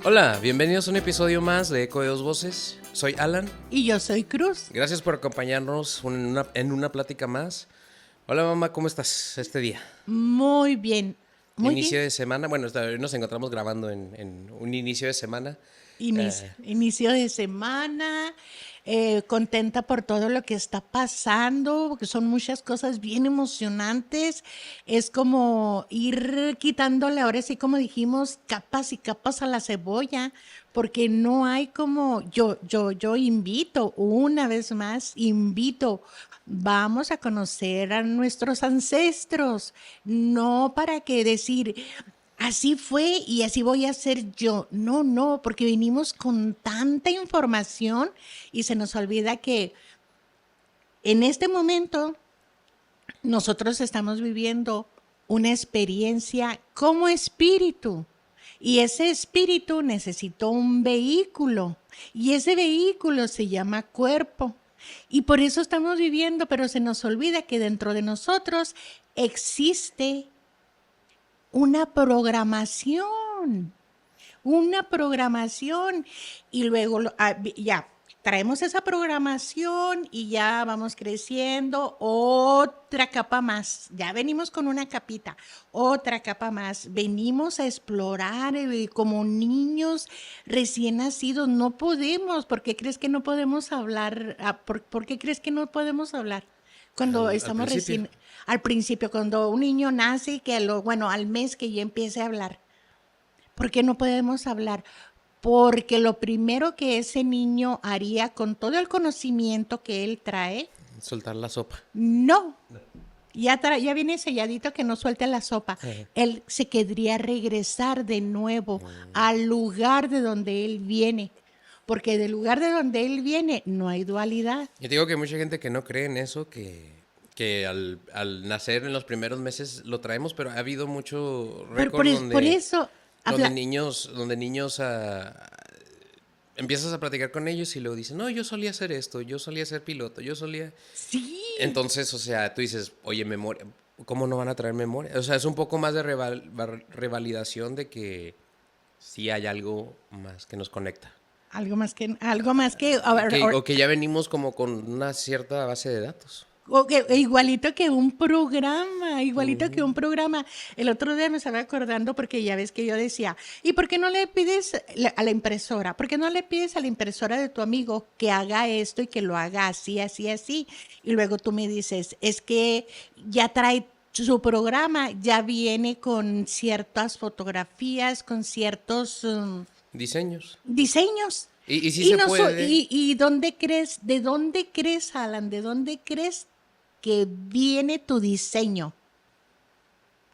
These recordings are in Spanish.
Hola, bienvenidos a un episodio más de Eco de Dos Voces. Soy Alan. Y yo soy Cruz. Gracias por acompañarnos en una plática más. Hola mamá, ¿cómo estás este día? Muy bien, muy bien. Inicio de semana, bueno, hoy nos encontramos grabando en un inicio de semana. Inicio de semana, contenta por todo lo que está pasando, porque son muchas cosas bien emocionantes. Es como ir quitándole, ahora sí como dijimos, capas y capas a la cebolla, porque no hay como, yo invito, una vez más, invito. Vamos a conocer a nuestros ancestros, no para que decir, así fue y así voy a ser yo. No, no, porque venimos con tanta información y se nos olvida que en este momento nosotros estamos viviendo una experiencia como espíritu. Y ese espíritu necesitó un vehículo. Y ese vehículo se llama cuerpo. Y por eso estamos viviendo, pero se nos olvida que dentro de nosotros existe una programación y luego ya traemos esa programación y ya vamos creciendo, otra capa más, ya venimos con una capita, otra capa más, venimos a explorar como niños recién nacidos, no podemos. ¿Por qué crees que no podemos hablar? ¿Por qué crees que no podemos hablar? Cuando Al estamos principio. recién, al principio, cuando un niño nace, al mes que ya empiece a hablar. ¿Por qué no podemos hablar? Porque lo primero que ese niño haría con todo el conocimiento que él trae, Soltar la sopa. no, ya viene selladito que no suelte la sopa. Él se querría regresar de nuevo al lugar de donde él viene. Porque del lugar de donde él viene no hay dualidad. Yo digo que hay mucha gente que no cree en eso, que al nacer en los primeros meses lo traemos, pero ha habido mucho récord Por eso, habla, donde niños empiezas a platicar con ellos y luego dicen, no, yo solía hacer esto, yo solía ser piloto, yo solía... sí, Entonces, o sea, tú dices, oye, memoria, ¿cómo no van a traer memoria? O sea, es un poco más de revalidación de que sí hay algo más que nos conecta. a ver, O que ya venimos como con una cierta base de datos. igualito que un programa, igualito que un programa. El otro día me estaba acordando porque ya ves que yo decía, ¿y por qué no le pides a la impresora? ¿Por qué no le pides a la impresora de tu amigo que haga esto y que lo haga así, así, así? Y luego tú me dices, es que ya trae su programa, ya viene con ciertas fotografías, con ciertos Diseños. diseños. Y sí se puede. ¿Y de dónde crees, Alan? ¿De dónde crees que viene tu diseño?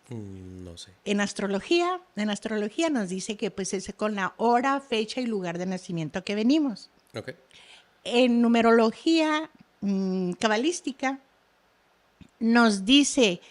No sé. En astrología nos dice que pues es con la hora, fecha y lugar de nacimiento que venimos. Ok. En numerología cabalística nos dice,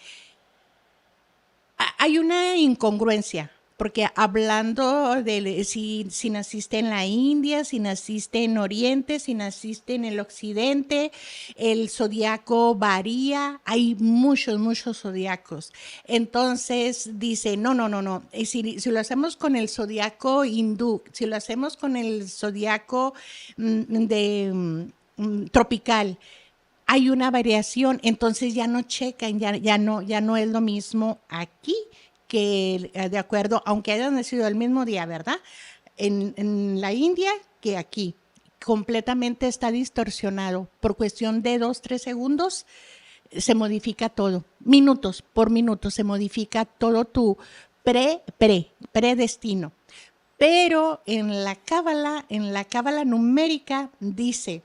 hay una incongruencia, porque hablando de si naciste en la India, si naciste en Oriente, si naciste en el Occidente, el zodiaco varía, hay muchos zodiacos. Entonces dice, no, no, no, no, si lo hacemos con el zodiaco hindú, si lo hacemos con el zodiaco tropical, hay una variación, entonces ya no checan, ya no es lo mismo aquí que de acuerdo, aunque hayan nacido el mismo día, ¿verdad? En la India que aquí. Completamente está distorsionado. Por cuestión de 2, 3 segundos se modifica todo. Minutos por minutos se modifica todo tu predestino. Pero en la cábala numérica dice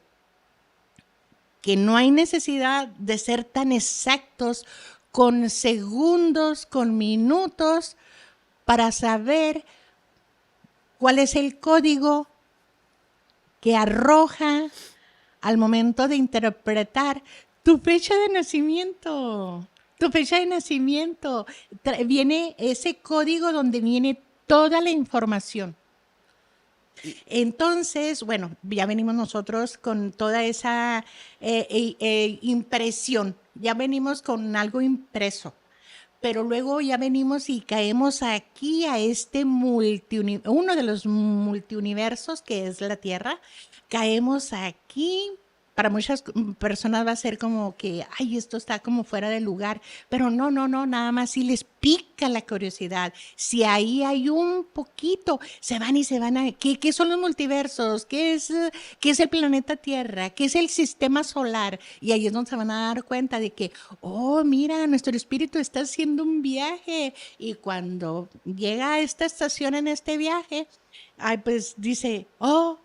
que no hay necesidad de ser tan exactos con segundos, con minutos, para saber cuál es el código que arroja al momento de interpretar tu fecha de nacimiento. Tu fecha de nacimiento. Viene ese código donde viene toda la información. Entonces, bueno, ya venimos nosotros con toda esa impresión, ya venimos con algo impreso, pero luego ya venimos y caemos aquí a este uno de los multiuniversos que es la Tierra. Caemos aquí. Para muchas personas va a ser como que, ay, esto está como fuera de lugar, pero no, no, no, nada más si les pica la curiosidad. Si ahí hay un poquito, se van y se van a... ¿Qué son los multiversos? ¿Qué es el planeta Tierra? ¿Qué es el sistema solar? Y ahí es donde se van a dar cuenta de que, oh, mira, nuestro espíritu está haciendo un viaje. Y cuando llega a esta estación en este viaje, ay, pues dice, oh,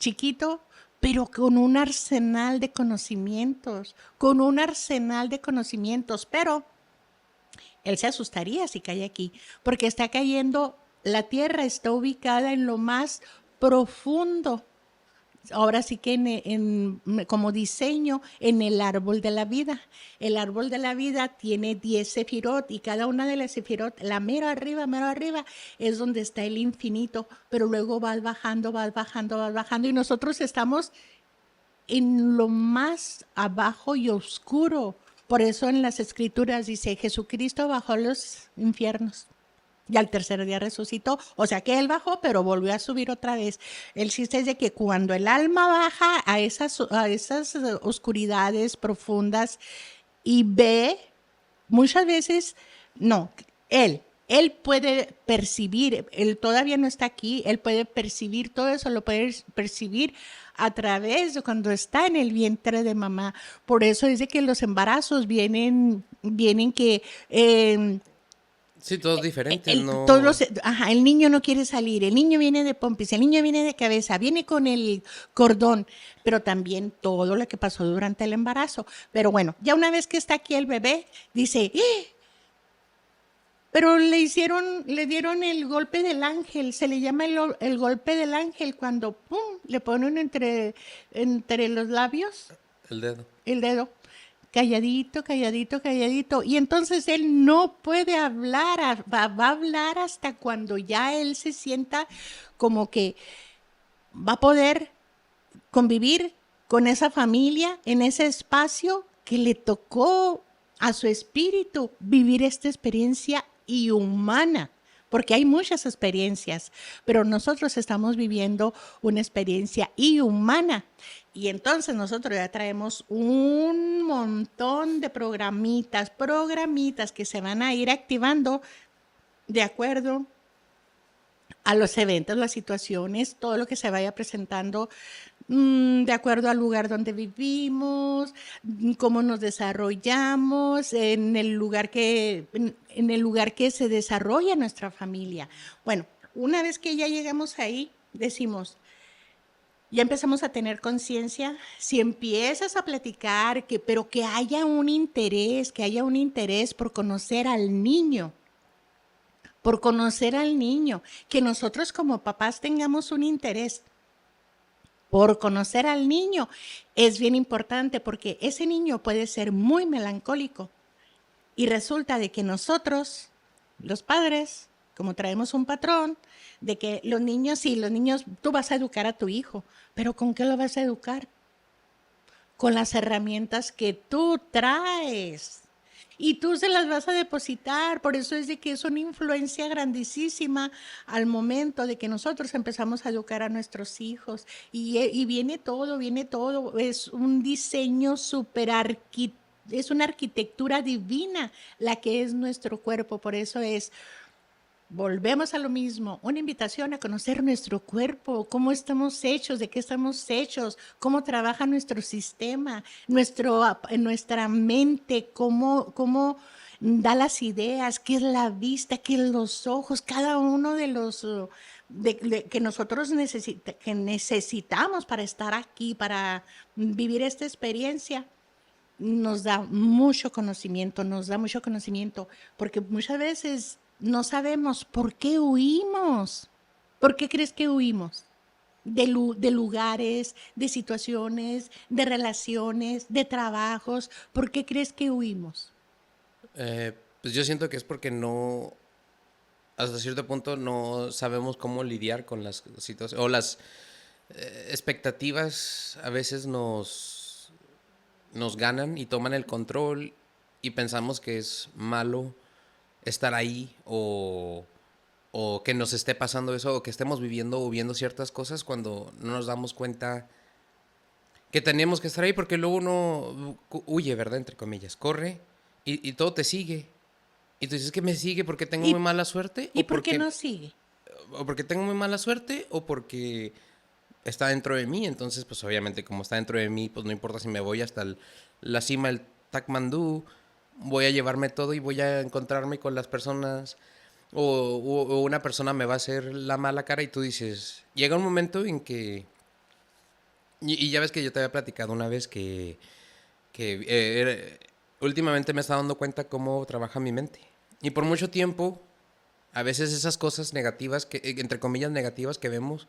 chiquito, pero con un arsenal de conocimientos, con un arsenal de conocimientos, pero él se asustaría si cae aquí, porque está cayendo, la Tierra está ubicada en lo más profundo, ahora sí que como diseño en el árbol de la vida. El árbol de la vida tiene 10 sefirot y cada una de las sefirot, la mero arriba, es donde está el infinito, pero luego vas bajando, vas bajando, vas bajando y nosotros estamos en lo más abajo y oscuro. Por eso en las escrituras dice, Jesucristo bajó a los infiernos y al tercer día resucitó. O sea que él bajó, pero volvió a subir otra vez. El chiste es de que cuando el alma baja a esas oscuridades profundas y ve, muchas veces, no, él puede percibir, él todavía no está aquí, él puede percibir todo eso, lo puede percibir a través de cuando está en el vientre de mamá. Por eso es de que los embarazos vienen que Sí, todos diferentes, todos no. los, ajá, el niño no quiere salir, el niño viene de pompis, el niño viene de cabeza, viene con el cordón, pero también todo lo que pasó durante el embarazo. Pero bueno, ya una vez que está aquí el bebé, dice, ¡eh! Pero le dieron el golpe del ángel, se le llama el golpe del ángel cuando pum, le ponen entre los labios El dedo. el dedo, calladito, calladito, calladito. Y entonces él no puede hablar, va a hablar hasta cuando ya él se sienta como que va a poder convivir con esa familia en ese espacio que le tocó a su espíritu vivir esta experiencia humana, porque hay muchas experiencias, pero nosotros estamos viviendo una experiencia humana. Y entonces nosotros ya traemos un montón de programitas que se van a ir activando de acuerdo a los eventos, las situaciones, todo lo que se vaya presentando de acuerdo al lugar donde vivimos, cómo nos desarrollamos, en el lugar que se desarrolla nuestra familia. Bueno, una vez que ya llegamos ahí, decimos, ya empezamos a tener conciencia, si empiezas a platicar, pero que haya que haya un interés por conocer al niño, que nosotros como papás tengamos un interés por conocer al niño. Es bien importante porque ese niño puede ser muy melancólico y resulta de que nosotros, los padres, como traemos un patrón, de que sí, los niños, tú vas a educar a tu hijo, pero ¿con qué lo vas a educar? Con las herramientas que tú traes. Y tú se las vas a depositar, por eso es de que es una influencia grandísima al momento de que nosotros empezamos a educar a nuestros hijos. Y viene todo, es un diseño es una arquitectura divina la que es nuestro cuerpo, por eso es volvemos a lo mismo, una invitación a conocer nuestro cuerpo, cómo estamos hechos, de qué estamos hechos, cómo trabaja nuestro sistema, nuestra mente, cómo da las ideas, qué es la vista, qué es los ojos, cada uno de los que nosotros que necesitamos para estar aquí, para vivir esta experiencia nos da mucho conocimiento, porque muchas veces no sabemos por qué huimos. ¿Por qué crees que huimos? De lugares, de situaciones, de relaciones, de trabajos. ¿Por qué crees que huimos? Pues yo siento que es porque no, hasta cierto punto no sabemos cómo lidiar con las situaciones o las expectativas a veces nos ganan y toman el control y pensamos que es malo estar ahí o que nos esté pasando eso o que estemos viviendo o viendo ciertas cosas cuando no nos damos cuenta que tenemos que estar ahí porque luego uno huye, ¿verdad? Entre comillas, corre y todo te sigue. Y tú dices que me sigue porque tengo muy ¿Y, mala suerte y por qué no sigue? o porque tengo muy mala suerte o porque está dentro de mí. Entonces, pues obviamente como está dentro de mí, pues no importa si me voy hasta la cima del Takmandú, voy a llevarme todo y voy a encontrarme con las personas o una persona me va a hacer la mala cara y tú dices, llega un momento en que, y ya ves que yo te había platicado una vez que últimamente me está dando cuenta cómo trabaja mi mente. Y por mucho tiempo, a veces esas cosas negativas, que, entre comillas negativas que vemos,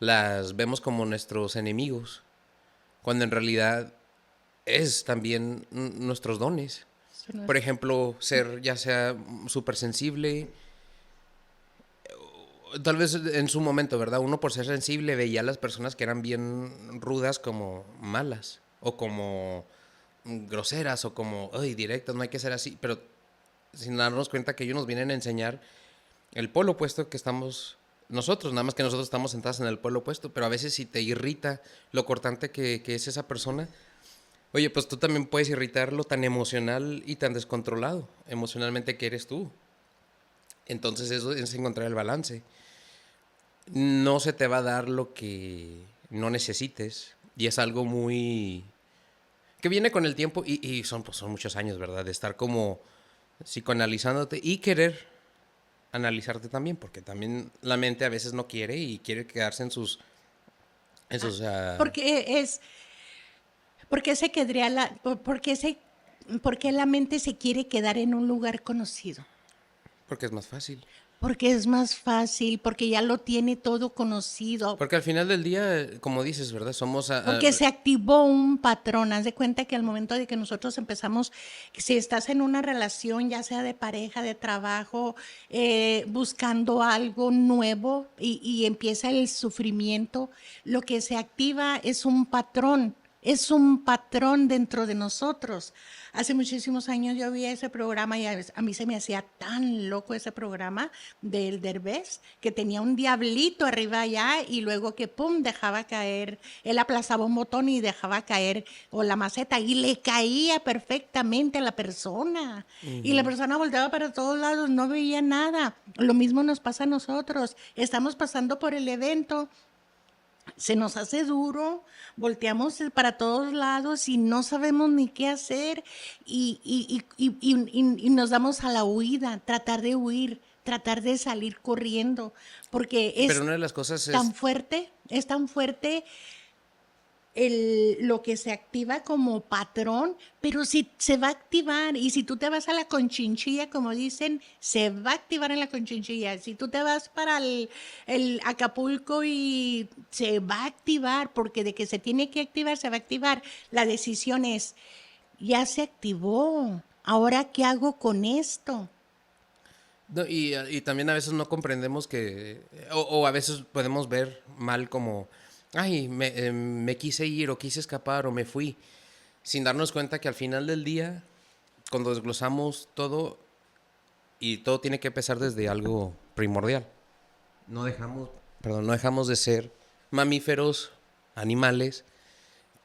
las vemos como nuestros enemigos, cuando en realidad es también nuestros dones. Eso no Por es- ejemplo, ser ya sea súper sensible, tal vez en su momento, ¿verdad? Uno por ser sensible veía a las personas que eran bien rudas como malas o como groseras o como, ay, directas, no hay que ser así, pero sin darnos cuenta que ellos nos vienen a enseñar el polo opuesto que estamos nosotros, nada más que nosotros estamos sentados en el polo opuesto, pero a veces si te irrita lo cortante que es esa persona, oye, pues tú también puedes irritarlo tan emocional y tan descontrolado emocionalmente que eres tú. Entonces eso es encontrar el balance. No se te va a dar lo que no necesites y es algo muy que viene con el tiempo y son, pues, son muchos años, ¿verdad? De estar como psicoanalizándote y querer analizarte también, porque también la mente a veces no quiere y quiere quedarse en sus Porque es, porque se quedaría porque la mente se quiere quedar en un lugar conocido. porque es más fácil. Porque es más fácil, porque ya lo tiene todo conocido, Porque al final del día, como dices, ¿verdad? Somos porque se activó un patrón. Haz de cuenta que al momento de que nosotros empezamos, si estás en una relación, ya sea de pareja, de trabajo, buscando algo nuevo y empieza el sufrimiento, lo que se activa es un patrón. Es un patrón dentro de nosotros. Hace muchísimos años yo vi ese programa y a mí se me hacía tan loco ese programa del Derbez que tenía un diablito arriba allá y luego que pum dejaba caer, él aplazaba un botón y dejaba caer o la maceta y le caía perfectamente a la persona. Y la persona volteaba para todos lados, no veía nada. Lo mismo nos pasa a nosotros. Estamos pasando por el evento, se nos hace duro, volteamos para todos lados y no sabemos ni qué hacer y nos damos a la huida, tratar de huir, tratar de salir corriendo, porque pero una de las cosas es tan fuerte lo que se activa como patrón, pero si se va a activar y si tú te vas a la conchinchilla, como dicen, se va a activar en la conchinchilla. Si tú te vas para el Acapulco y se va a activar, porque de que se tiene que activar, se va a activar. La decisión es, ya se activó, ahora ¿qué hago con esto? no, y también a veces no comprendemos que, o a veces podemos ver mal como, ay, me quise ir o quise escapar o me fui, sin darnos cuenta que al final del día, cuando desglosamos todo, y todo tiene que empezar desde algo primordial. No dejamos, perdón, no dejamos de ser mamíferos, animales,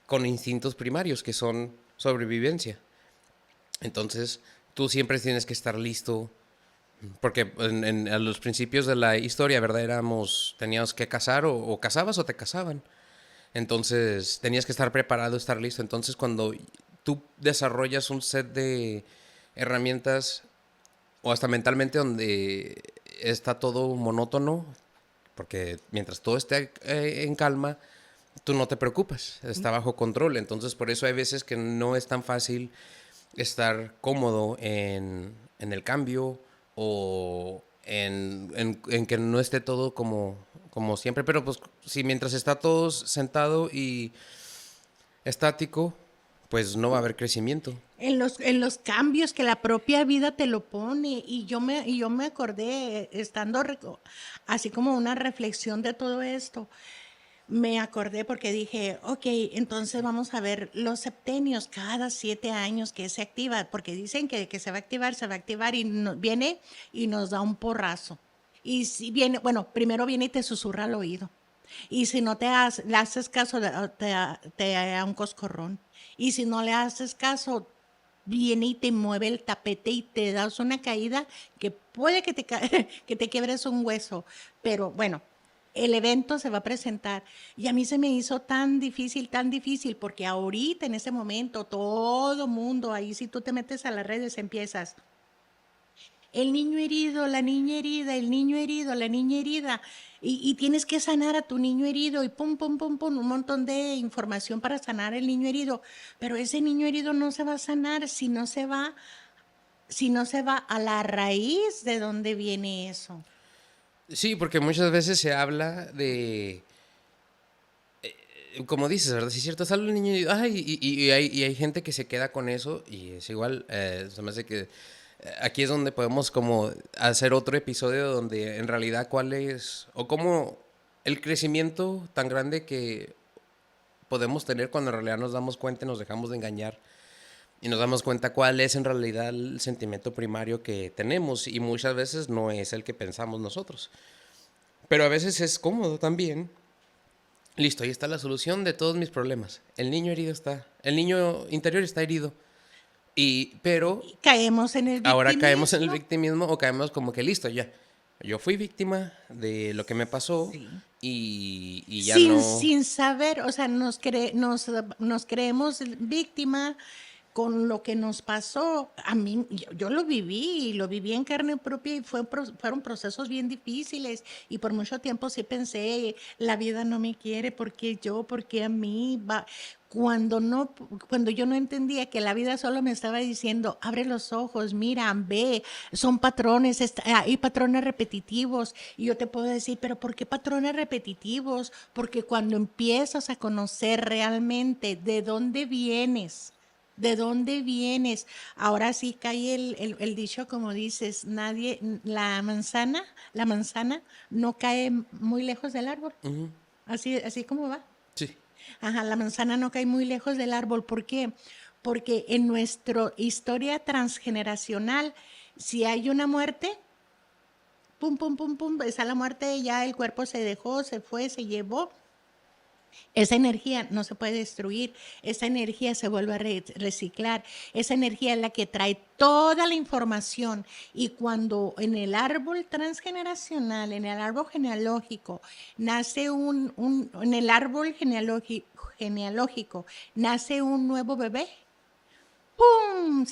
con instintos primarios, que son sobrevivencia. Entonces, tú siempre tienes que estar listo porque a los principios de la historia, ¿verdad? Teníamos que cazar o cazabas o te cazaban. Entonces tenías que estar preparado, estar listo. Entonces cuando tú desarrollas un set de herramientas o hasta mentalmente donde está todo monótono, porque mientras todo esté en calma, tú no te preocupas, está bajo control. Entonces por eso hay veces que no es tan fácil estar cómodo en el cambio o en que no esté todo como siempre. Pero pues si mientras está todo sentado y estático, pues no va a haber crecimiento. En los cambios que la propia vida te lo pone. Y yo me acordé, así como una reflexión de todo esto. me acordé porque dije, ok, entonces vamos a ver los septenios cada 7 años que se activa, porque dicen que se va a activar y viene y nos da un porrazo. Y si viene, bueno, primero viene y te susurra al oído. Y si no le haces caso, te da un coscorrón. Y si no le haces caso, viene y te mueve el tapete y te das una caída que puede que te quiebres un hueso. Pero bueno, el evento se va a presentar. Y a mí se me hizo tan difícil, porque ahorita en ese momento todo mundo, ahí si tú te metes a las redes empiezas, el niño herido, la niña herida, el niño herido, la niña herida. Y tienes que sanar a tu niño herido y pum, pum, pum, pum, un montón de información para sanar el niño herido. Pero ese niño herido no se va a sanar si no se va a la raíz de dónde viene eso. Sí, porque muchas veces se habla de, como dices, ¿verdad? Sí, es cierto, sale el niño y, ay, y hay gente que se queda con eso y es igual, se me hace que aquí es donde podemos como hacer otro episodio donde en realidad cuál es, o cómo el crecimiento tan grande que podemos tener cuando en realidad nos damos cuenta y nos dejamos de engañar y nos damos cuenta cuál es en realidad el sentimiento primario que tenemos y muchas veces no es el que pensamos nosotros. Pero a veces es cómodo también. Listo, ahí está la solución de todos mis problemas. El niño herido está, el niño interior está herido. Pero Y caemos en el ahora caemos en el victimismo. victimismo o caemos como que listo, ya. Yo fui víctima de lo que me pasó Sí. y ya no. Sin saber, o sea, nos creemos víctima con lo que nos pasó. A mí, yo lo viví en carne propia y fueron procesos bien difíciles. Y por mucho tiempo sí pensé, la vida no me quiere, porque a mí va. Cuando yo no entendía que la vida solo me estaba diciendo, abre los ojos, mira, ve, son patrones, hay patrones repetitivos. Y yo te puedo decir, pero ¿por qué patrones repetitivos? Porque cuando empiezas a conocer realmente de dónde vienes, ¿de dónde vienes? Ahora sí cae el dicho, como dices, la manzana no cae muy lejos del árbol. Ujú, Así como va. sí. Ajá, la manzana no cae muy lejos del árbol. ¿Por qué? Porque en nuestra historia transgeneracional, si hay una muerte, pum, pum, pum, pum, está la muerte, ya el cuerpo se dejó, se fue, se llevó. Esa energía no se puede destruir, esa energía se vuelve a reciclar, esa energía es la que trae toda la información. Y cuando en el árbol transgeneracional, en el árbol genealógico, nace en el árbol genealógico, nace un nuevo bebé, ¡pum!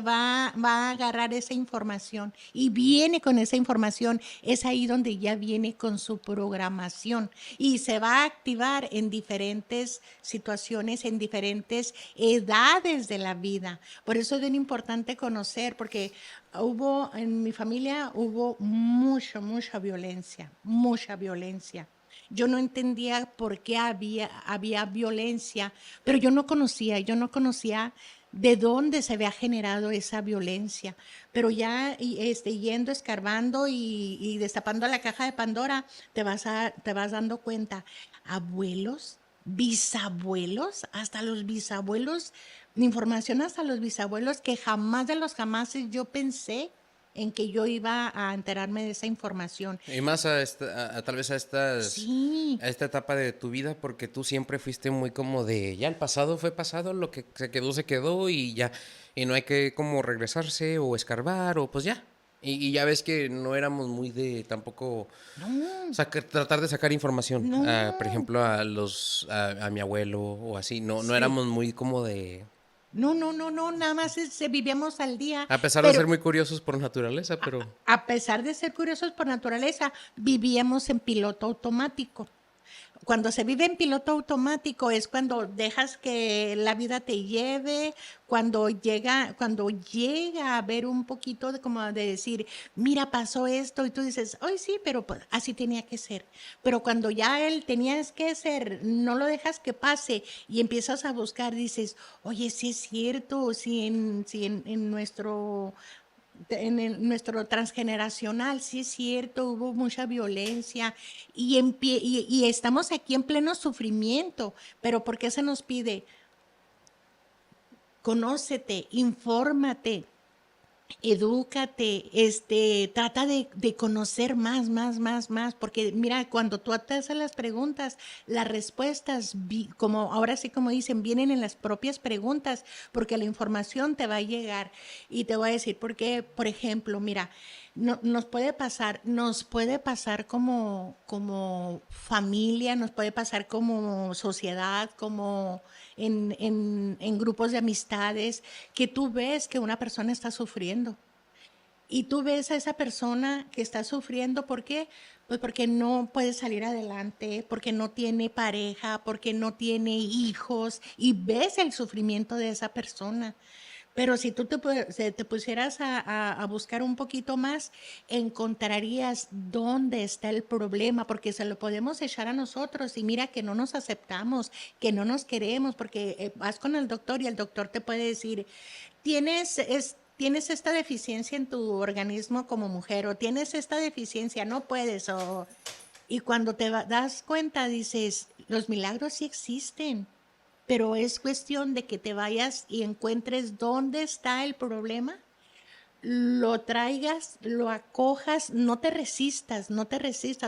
Va a agarrar esa información y viene con esa información. Es ahí donde ya viene con su programación y se va a activar en diferentes situaciones, en diferentes edades de la vida. Por eso es bien importante conocer, porque en mi familia hubo mucha violencia, mucha violencia. Yo no entendía por qué había violencia, pero yo no conocía de dónde se había generado esa violencia. Pero ya yendo, escarbando y destapando la caja de Pandora, te vas dando cuenta. Abuelos, bisabuelos, hasta los bisabuelos, información hasta los bisabuelos que jamás de los jamases yo pensé en que yo iba a enterarme de esa información. Y más a, tal vez Sí, a esta etapa de tu vida, porque tú siempre fuiste muy como de, ya el pasado fue pasado, lo que se quedó y ya, y no hay que como regresarse o escarbar o pues ya. Y ya ves que no éramos muy de tampoco no, tratar de sacar información, por no, ejemplo, a mi abuelo o así, no sí. éramos muy como de, No, nada más vivíamos al día, a pesar de pero ser muy curiosos por naturaleza, pero a pesar de ser curiosos por naturaleza, vivíamos en piloto automático. Cuando se vive en piloto automático es cuando dejas que la vida te lleve, cuando llega a ver un poquito de como de decir, mira, pasó esto, y tú dices, ay, sí, pero pues, así tenía que ser. Pero cuando ya él tenías que ser, no lo dejas que pase y empiezas a buscar, dices, oye, sí es cierto, si en nuestro nuestro transgeneracional, sí es cierto, hubo mucha violencia y estamos aquí en pleno sufrimiento, pero ¿por qué se nos pide? Conócete, infórmate, edúcate, trata de conocer más, porque mira, cuando tú te haces las preguntas, las respuestas, como ahora sí como dicen, vienen en las propias preguntas, porque la información te va a llegar. Y te voy a decir, porque, por ejemplo, mira, no, nos puede pasar como familia, nos puede pasar como sociedad, como en grupos de amistades, que tú ves que una persona está sufriendo. Y tú ves a esa persona que está sufriendo, ¿por qué? Pues porque no puede salir adelante, porque no tiene pareja, porque no tiene hijos, y ves el sufrimiento de esa persona. Pero si tú te pusieras a buscar un poquito más, encontrarías dónde está el problema, porque se lo podemos echar a nosotros y mira que no nos aceptamos, que no nos queremos, porque vas con el doctor y el doctor te puede decir, tienes esta deficiencia en tu organismo como mujer o tienes esta deficiencia, no puedes. Y cuando das cuenta dices, los milagros sí existen, pero es cuestión de que te vayas y encuentres dónde está el problema, lo traigas, lo acojas, no te resistas,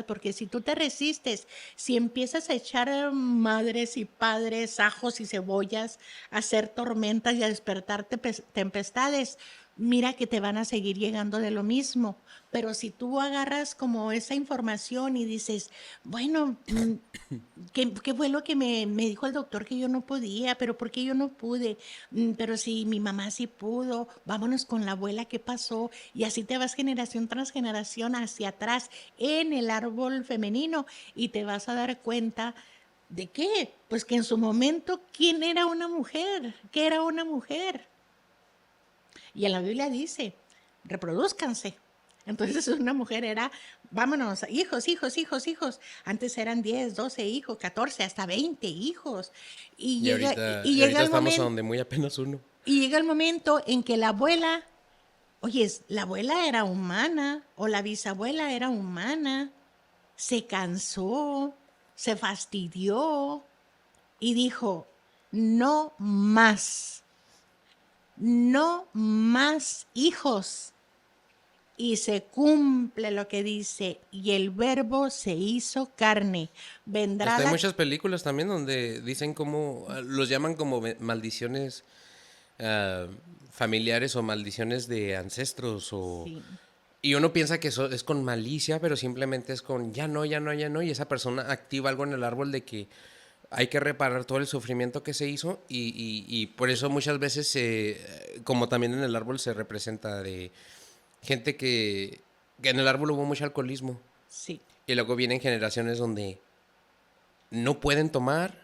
porque si tú te resistes, si empiezas a echar madres y padres, ajos y cebollas, a hacer tormentas y a despertar tempestades, mira que te van a seguir llegando de lo mismo. Pero si tú agarras como esa información y dices, bueno, ¿qué fue lo que me dijo el doctor que yo no podía? ¿Pero por qué yo no pude? Pero si mi mamá sí pudo, vámonos con la abuela, ¿qué pasó? Y así te vas generación tras generación hacia atrás en el árbol femenino y te vas a dar cuenta de qué, pues que en su momento, ¿quién era una mujer? ¿Qué era una mujer? Y en la Biblia dice, reproduzcanse. Entonces una mujer era, vámonos, hijos, hijos, hijos, hijos. Antes eran 10, 12 hijos, 14, hasta 20 hijos. Y llega, Y ahorita el estamos a momento, donde muy apenas uno. y llega el momento en que la abuela, oye, la abuela era humana o la bisabuela era humana, se cansó, se fastidió y dijo, no más, no más hijos. Y se cumple lo que dice, y el verbo se hizo carne. Vendrá Hasta hay la... muchas películas también donde dicen cómo, los llaman como maldiciones ah, familiares o maldiciones de ancestros o... Sí, Y uno piensa que eso es con malicia, pero simplemente es con ya no, ya no, ya no. Y esa persona activa algo en el árbol de que hay que reparar todo el sufrimiento que se hizo y por eso muchas veces, como también en el árbol se representa de gente que en el árbol hubo mucho alcoholismo sí, y luego vienen generaciones donde no pueden tomar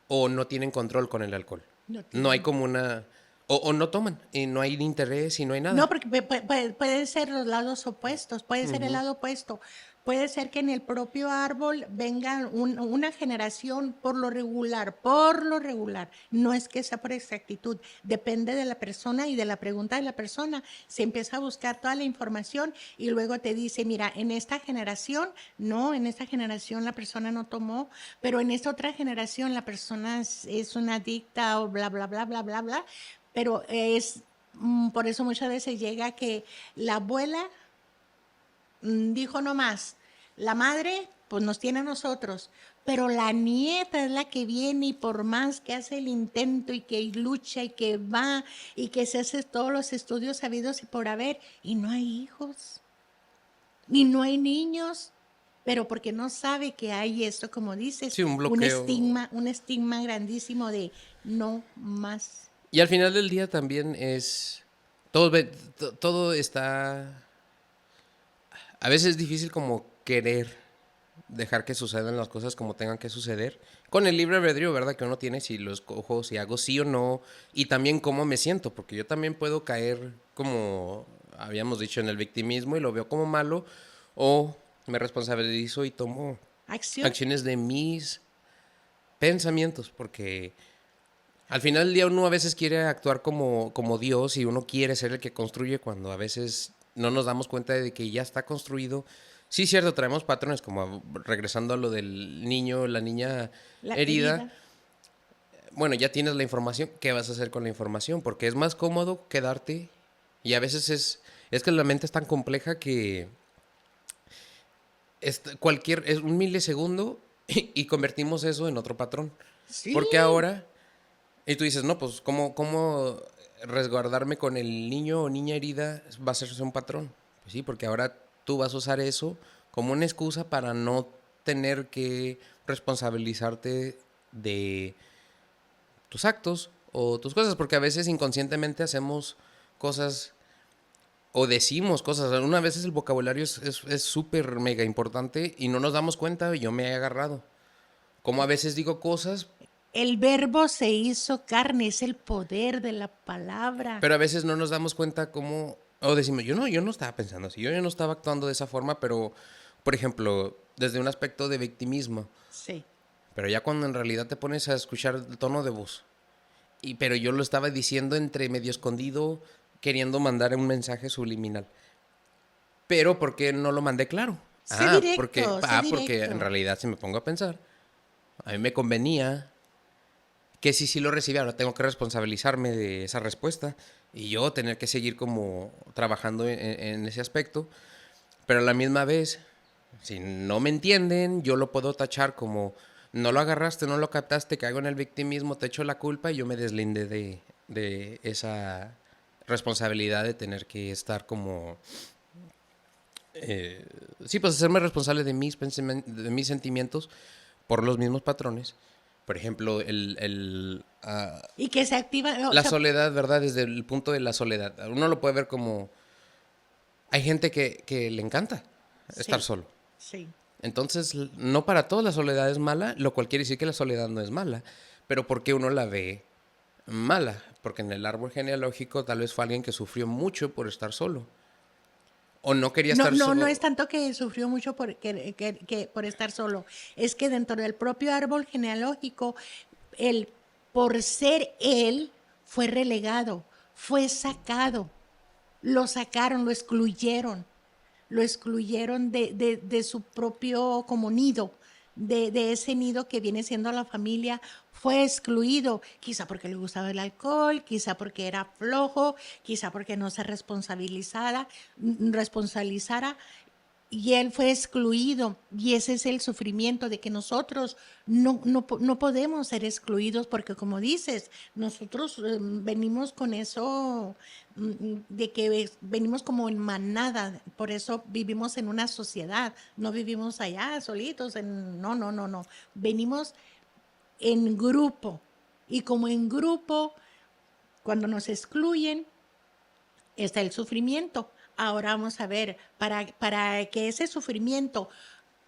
o no tienen control con el alcohol. no No hay tienen. como una... O no toman y no hay interés y no hay No, nada. porque pueden ser los lados opuestos, puede ser el lado opuesto. Puede ser que en el propio árbol venga una generación por lo regular. No es que sea por exactitud, depende de la persona y de la pregunta de la persona. Se empieza a buscar toda la información y luego te dice, mira, en esta generación, no, en esta generación la persona no tomó, pero en esta otra generación la persona es una adicta o bla, bla, bla, bla, bla, bla. Pero por eso muchas veces llega que la abuela dijo no más, la madre pues nos tiene a nosotros, pero la nieta es la que viene y por más que hace el intento y que lucha y que va y que se hace todos los estudios sabidos y por haber y no hay hijos y no hay niños, pero porque no sabe que hay esto, como dices, Sí, un bloqueo. un estigma grandísimo de no más. Y al final del día también es... Todo está... A veces es difícil como querer dejar que sucedan las cosas como tengan que suceder. Con el libre albedrío, ¿verdad? Que uno tiene si lo escojo, si hago sí o no. Y también cómo me siento, porque yo también puedo caer como habíamos dicho en el victimismo y lo veo como malo. O me responsabilizo y tomo Acción. acciones de mis pensamientos, porque Al final del día uno a veces quiere actuar como Dios y uno quiere ser el que construye cuando a veces no nos damos cuenta de que ya está construido. Sí, cierto, traemos patrones, como regresando a lo del niño, la niña La herida. herida. Bueno, ya tienes la información, ¿qué vas a hacer con la información? Porque es más cómodo quedarte y a veces es que la mente es tan compleja que es un milisegundo y convertimos eso en otro patrón. Sí. Porque ahora, y tú dices, no, pues ¿cómo resguardarme con el niño o niña herida va a ser un patrón? Pues sí, porque ahora tú vas a usar eso como una excusa para no tener que responsabilizarte de tus actos o tus cosas, porque a veces inconscientemente hacemos cosas o decimos cosas. Una vez el vocabulario es súper mega importante y no nos damos cuenta, y yo me he agarrado. Como a veces digo cosas, El verbo se hizo carne, es el poder de la palabra. pero a veces no nos damos cuenta cómo, o decimos, yo no estaba pensando así, yo no estaba actuando de esa forma, pero, por ejemplo, desde un aspecto de victimismo, Sí. pero ya cuando en realidad te pones a escuchar el tono de voz, pero yo lo estaba diciendo entre medio escondido, queriendo mandar un mensaje subliminal. Pero ¿por qué no lo mandé claro? Sé Porque en directo. realidad si me pongo a pensar, a mí me convenía que si sí lo recibía, ahora tengo que responsabilizarme de esa respuesta y yo tener que seguir como trabajando en ese aspecto. Pero a la misma vez, si no me entienden, yo lo puedo tachar como no lo agarraste, no lo captaste, caigo en el victimismo, te echo la culpa y yo me deslinde de esa responsabilidad de tener que estar como sí, pues hacerme responsable de de mis sentimientos por los mismos patrones. Por ejemplo, Y que se activa, o la sea, soledad, ¿verdad? Desde el punto de la soledad. Uno lo puede ver como... Hay gente que le encanta estar sí, solo. sí. Entonces, no para todos la soledad es mala, lo cual quiere decir que la soledad no es mala. Pero ¿por qué uno la ve mala? Porque en el árbol genealógico tal vez fue alguien que sufrió mucho por estar solo. O no quería No, estar no, no es solo. tanto que sufrió mucho que por estar solo. Es que dentro del propio árbol genealógico, él, por ser él, fue relegado, fue sacado. Lo sacaron, lo excluyeron de su propio como nido, de ese nido que viene siendo la familia, fue excluido, quizá porque le gustaba el alcohol, quizá porque era flojo, quizá porque no se responsabilizara, y él fue excluido. Y ese es el sufrimiento de que nosotros no podemos ser excluidos porque, como dices, nosotros venimos con eso de que venimos como en manada. Por eso vivimos en una sociedad. No vivimos allá solitos. No, no, no, no. Venimos en grupo. Y como en grupo, cuando nos excluyen, está el sufrimiento. Ahora vamos a ver, para que ese sufrimiento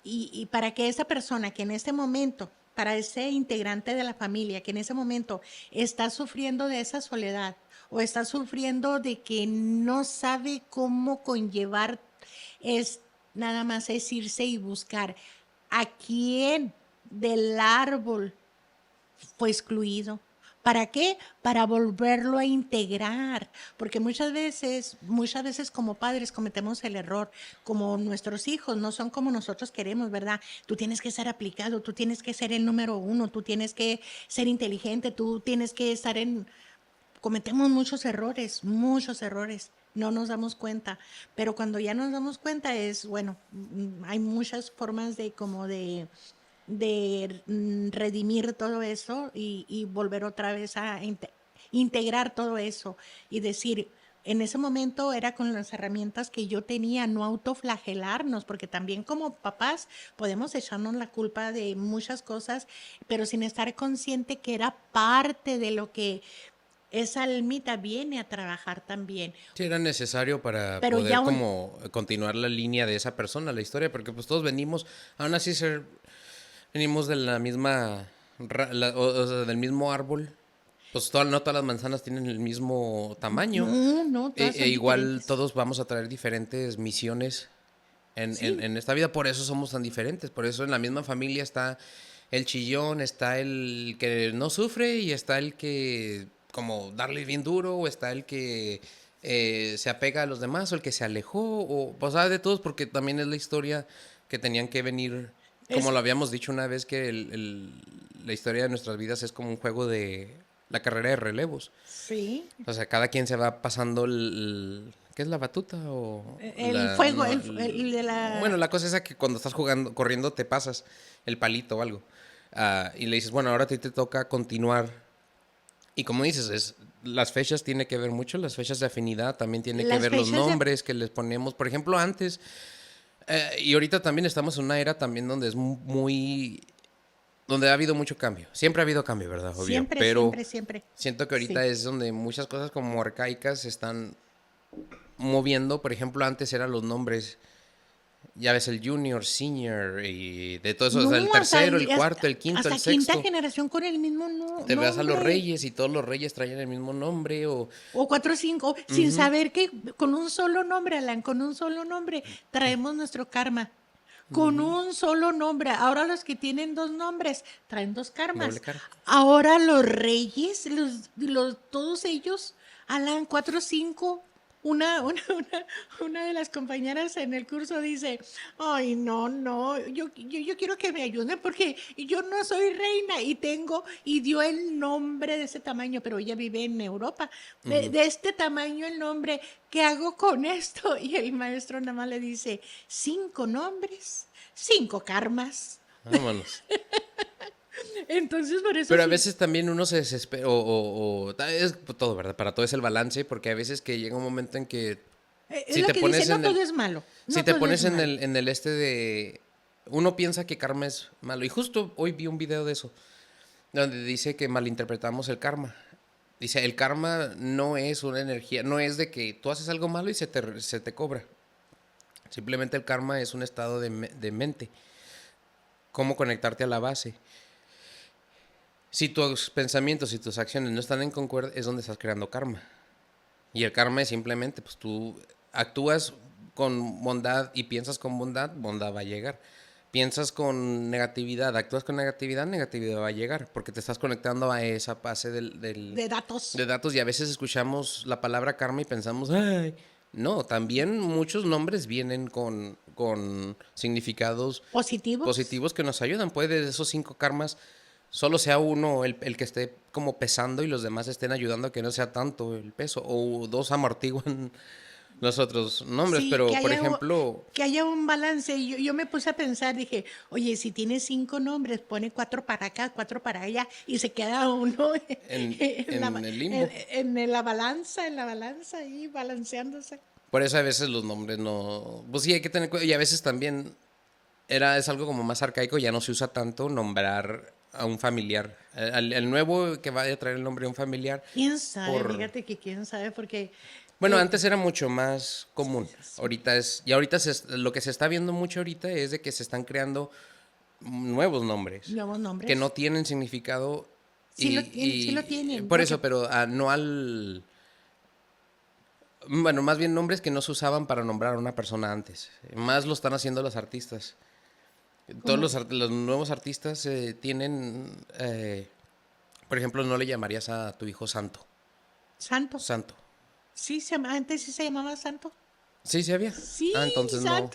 y para que esa persona que en este momento, para ese integrante de la familia que en ese momento está sufriendo de esa soledad o está sufriendo de que no sabe cómo conllevar, es nada más es irse y buscar a quién del árbol fue excluido. ¿Para qué? Para volverlo a integrar, porque muchas veces como padres cometemos el error, como nuestros hijos no son como nosotros queremos, ¿verdad? Tú tienes que ser aplicado, tú tienes que ser el número uno, tú tienes que ser inteligente, tú tienes que estar en... Cometemos muchos errores, no nos damos cuenta, pero cuando ya nos damos cuenta es, bueno, hay muchas formas de como de redimir todo eso y volver otra vez a integrar todo eso y decir, en ese momento era con las herramientas que yo tenía, no autoflagelarnos, porque también como papás podemos echarnos la culpa de muchas cosas, pero sin estar consciente que era parte de lo que esa almita viene a trabajar también. Sí, era necesario para Pero ya poder un, como continuar la línea de esa persona, la historia, porque pues todos venimos, aún así venimos de la misma, o sea, del mismo árbol, pues no todas las manzanas tienen el mismo tamaño, no, no, todas son igual diferentes. todos vamos a traer diferentes misiones Sí, en esta vida, por eso somos tan diferentes, por eso en la misma familia está el chillón, está el que no sufre y está el que como darle bien duro, o está el que se apega a los demás, o el que se alejó, o pues de todos, porque también es la historia que tenían que venir, como Es, lo habíamos dicho una vez, que la historia de nuestras vidas es como un juego de la carrera de relevos. sí. O sea, cada quien se va pasando ¿qué es la batuta? O El fuego, no, el de bueno, la... la cosa es que cuando estás jugando, corriendo, te pasas el palito o algo. Y le dices, bueno, ahora a ti te toca continuar. Y como dices, las fechas tiene que ver mucho, las fechas de afinidad, también tiene que Las ver los fechas de... nombres que les ponemos. Por ejemplo, antes, y ahorita también estamos en una era también donde es muy, donde ha habido mucho cambio. Siempre ha habido cambio, ¿verdad? Obvio. Siempre, Pero siempre, siempre. siento que Sí. ahorita es donde muchas cosas como arcaicas se están moviendo. Por ejemplo, antes eran los nombres, ya ves, el junior, senior y de todo eso. O No, sea, el hasta, tercero, el cuarto, el quinto, el hasta quinta sexto. generación con el mismo Te vas a los nombre. reyes y todos los reyes traían el mismo nombre o... O cuatro o cinco, sin Ujú, saber que con un solo nombre, Alan, con un solo nombre, traemos nuestro karma. Con un solo nombre. Ahora los que tienen dos nombres traen dos doble karmas. cara. Ahora los reyes, todos ellos, Alan, cuatro o cinco. Una de las compañeras en el curso dice, ay, no, no, yo quiero que me ayuden porque yo no soy reina y dio el nombre de ese tamaño, pero ella vive en Europa, de este tamaño el nombre, ¿qué hago con esto? Y el maestro nada más le dice, 5 nombres, 5 karmas. Vámonos. Entonces, por eso Pero a sí, veces también uno se desespera, es todo, ¿verdad? Para todo es el balance, porque a veces que llega un momento en que es si lo te que dice, pones no en todo el, es malo, si no te todo pones es malo. en el este de, uno piensa que karma es malo, y justo hoy vi un video de eso, donde dice que malinterpretamos el karma. Dice, el karma no es una energía, no es de que tú haces algo malo y se te cobra. Simplemente el karma es un estado de mente, cómo conectarte a la base. Si tus pensamientos y tus acciones no están en concuerdo, es donde estás creando karma. Y el karma es simplemente, pues tú actúas con bondad y piensas con bondad, bondad va a llegar. Piensas con negatividad, actúas con negatividad, negatividad va a llegar, porque te estás conectando a esa base De datos de datos y a veces escuchamos la palabra karma y pensamos, ay, no, también muchos nombres vienen con significados positivos. positivos que nos ayudan. Puede de esos 5 karmas solo sea uno el que esté como pesando y los demás estén ayudando a que no sea tanto el peso. O dos amortiguan los otros nombres. Sí, Pero, por ejemplo, que haya un balance. Yo me puse a pensar, dije, oye, si tiene 5 nombres, pone 4 para acá, 4 para allá, y se queda uno en el limbo. en la balanza, ahí balanceándose. Por eso a veces los nombres no... Pues sí, hay que tener cuidado. Y a veces también es algo como más arcaico, ya no se usa tanto nombrar a un familiar. El nuevo que vaya a traer el nombre de un familiar ¿Quién sabe? por... Fíjate que quién sabe, porque Bueno, antes era mucho más común. sí, Ahorita es... Y ahorita lo que se está viendo mucho ahorita es de que se están creando nuevos nombres nuevos que no nombres. tienen significado Sí lo y tienen. por Lo eso, que, pero no al... Bueno, más bien nombres que no se usaban para nombrar a una persona antes. Más lo están haciendo los artistas. Todos como los nuevos artistas tienen, por ejemplo, no le llamarías a tu hijo Santo. Santo. Santo. Sí, antes sí se llamaba Santo. Sí, sí había. Sí, Ah, entonces no.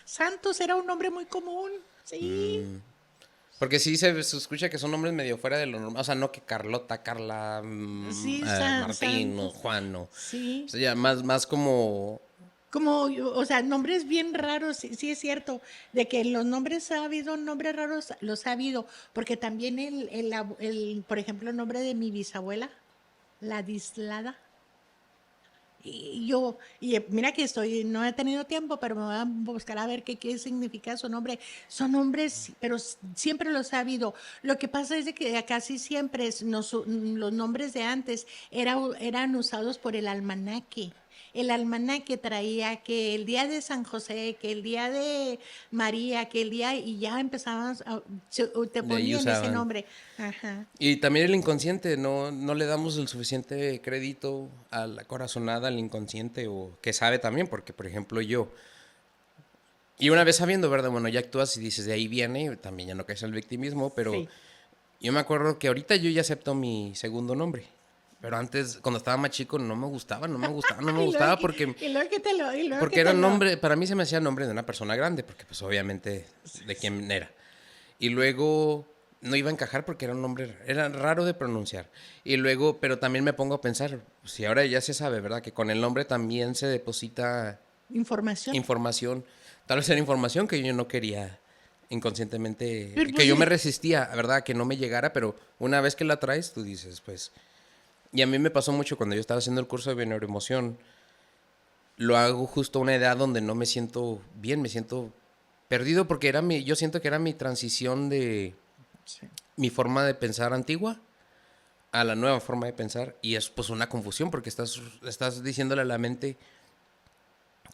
Santos era un nombre muy común. Sí. Porque sí se escucha que son nombres medio fuera de lo normal. O sea, no que Carlota, Carla, Sí, Martín, o Santos. Juan, no. O Sí. sea, ya más como... Como, o sea, nombres bien raros, sí, sí es cierto, de que los nombres ha habido, nombres raros los ha habido, porque también por ejemplo, el nombre de mi bisabuela, la Dislada, mira que no he tenido tiempo, pero me voy a buscar a ver qué significa su nombre. Son nombres, pero siempre los ha habido. Lo que pasa es de que casi siempre los nombres de antes eran usados por el almanaque. El almanaque traía que el día de San José, que el día de María, que el día, y ya empezaban, te De ahí ponían ese usaban. nombre. Ajá. Y también el inconsciente, no le damos el suficiente crédito a la corazonada, al inconsciente, o que sabe también, porque por ejemplo yo, Y una vez sabiendo, ¿verdad? Bueno, ya actúas y dices, de ahí viene, también ya no caes en el victimismo, pero Sí. yo me acuerdo que ahorita yo ya acepto mi segundo nombre. Pero antes, cuando estaba más chico, no me Y luego gustaba que, porque, y luego que te lo, y luego que porque era te un lo. nombre, para mí se me hacía nombre de una persona grande, porque pues obviamente de quién era. Y luego no iba a encajar porque era un nombre, era raro de pronunciar. Y luego, pero también me pongo a pensar, si ahora ya se sabe, ¿verdad? Que con el nombre también se deposita Información. información, tal vez era información que yo no quería Pero inconscientemente, que pues yo me resistía, ¿verdad? Que no me llegara, pero una vez que la traes, tú dices, pues... Y a mí me pasó mucho cuando yo estaba haciendo el curso de neuroemoción, lo hago justo a una edad donde no me siento bien, me siento perdido porque yo siento que era mi transición de sí. mi forma de pensar antigua a la nueva forma de pensar y es pues una confusión porque estás diciéndole a la mente,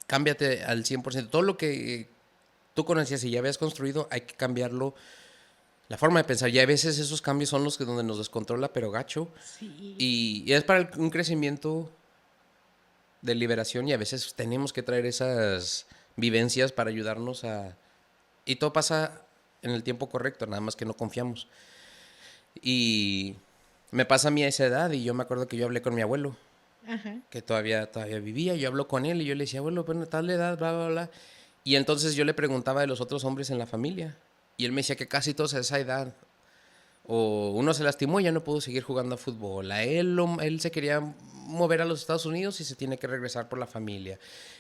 cámbiate al 100%, todo lo que tú conocías y ya habías construido, hay que cambiarlo, la forma de pensar. Y a veces esos cambios son los que donde nos descontrola, pero gacho. Sí. Y es para un crecimiento de liberación y a veces tenemos que traer esas vivencias para ayudarnos a... Y todo pasa en el tiempo correcto, nada más que no confiamos. Y me pasa a mí a esa edad y yo me acuerdo que yo hablé con mi abuelo, Ajá. que todavía vivía, yo hablo con él y yo le decía, abuelo, bueno, tal edad, bla, bla, bla. Y entonces yo le preguntaba de los otros hombres en la familia. Y él me decía que casi todos a esa edad, o uno se lastimó y ya no pudo seguir jugando a fútbol. Él se quería mover a los Estados Unidos y se tiene que regresar por la familia.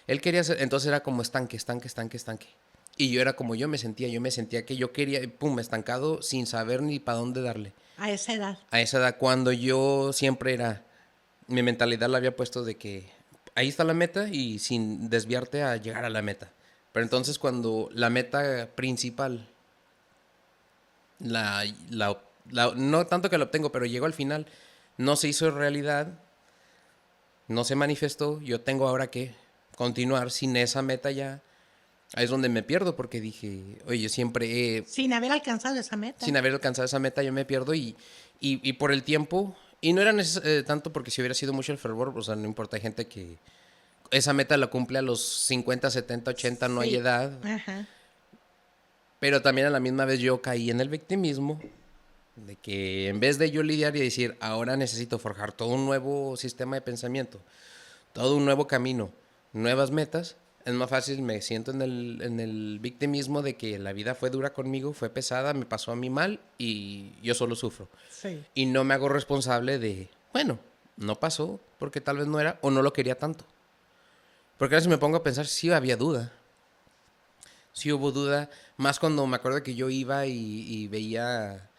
Él quería ser, entonces era como estanque, estanque, estanque, estanque. Y yo era como yo me sentía que yo quería, pum, estancado sin saber ni para dónde darle. A esa edad. A esa edad, cuando yo siempre era, mi mentalidad la había puesto de que ahí está la meta y sin desviarte a llegar a la meta. Pero entonces cuando la meta principal, la, la, no tanto que la obtengo, pero llegó al final, no se hizo realidad, no se manifestó, yo tengo ahora que continuar sin esa meta ya. Ahí es donde me pierdo porque dije, oye, yo siempre Sin haber alcanzado esa meta. sin haber alcanzado esa meta yo me pierdo y por el tiempo, y no era tanto porque si hubiera sido mucho el fervor, o sea, no importa, hay gente que esa meta la cumple a los 50 70 80 no hay Sí. edad, Ajá. pero también a la misma vez yo caí en el victimismo de que en vez de yo lidiar y decir, ahora necesito forjar todo un nuevo sistema de pensamiento, todo un nuevo camino, nuevas metas, es más fácil, me siento en el victimismo de que la vida fue dura conmigo, fue pesada, me pasó a mí mal y yo solo sufro. Sí. Y no me hago responsable de, bueno, no pasó porque tal vez no era o no lo quería tanto. Porque ahora si me pongo a pensar, sí había duda. Sí hubo duda, más cuando me acuerdo que yo iba y veía...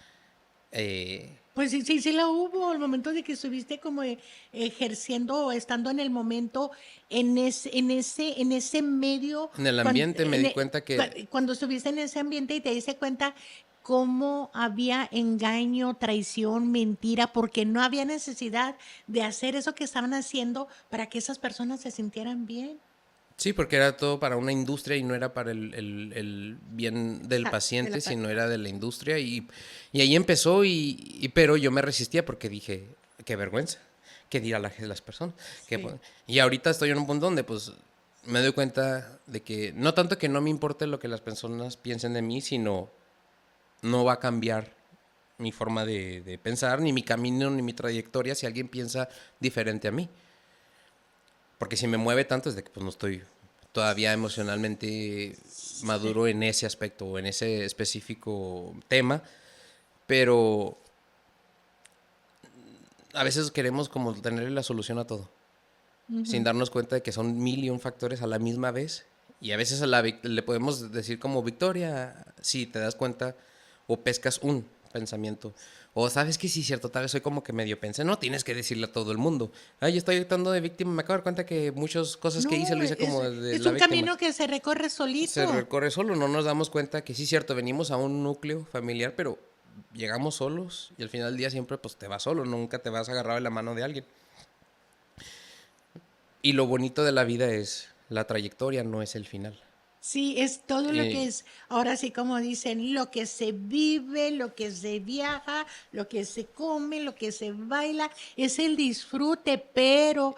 eh, Pues sí, sí, sí la hubo, el momento de que estuviste como ejerciendo o estando en el momento, en ese medio, en el ambiente me di cuenta que cuando estuviste en ese ambiente y te diste cuenta cómo había engaño, traición, mentira, porque no había necesidad de hacer eso que estaban haciendo para que esas personas se sintieran bien. sí, porque era todo para una industria y no era para el bien del Exacto, de paciente, la sino era de la industria. Y ahí empezó, pero yo me resistía porque dije, qué vergüenza, qué dirá las personas. sí. Y ahorita estoy en un punto donde pues me doy cuenta de que no tanto que no me importe lo que las personas piensen de mí, sino no va a cambiar mi forma de pensar, ni mi camino, ni mi trayectoria si alguien piensa diferente a mí. Porque si me mueve tanto es de que pues no estoy todavía emocionalmente Sí. maduro en ese aspecto o en ese específico tema, pero a veces queremos como tener la solución a todo, sin Ujú. darnos cuenta de que son mil y un factores a la misma vez y a veces le podemos decir como victoria si te das cuenta o pescas un pensamiento. O sabes que sí, cierto, tal vez soy como que medio pensé, no tienes que decirle a todo el mundo. Ay, yo estoy actuando de víctima, me acabo de dar cuenta que muchas cosas que hice No, lo hice como de es la un víctima. camino que se recorre Se solito. recorre solo, no nos damos cuenta que sí, cierto, venimos a un núcleo familiar, pero llegamos solos y al final del día siempre pues te vas solo, nunca te vas agarrado de la mano de alguien. Y lo bonito de la vida es la trayectoria, no es el final. Sí, es todo lo que Eh, es, ahora sí como dicen, lo que se vive, lo que se viaja, lo que se come, lo que se baila, es el disfrute, pero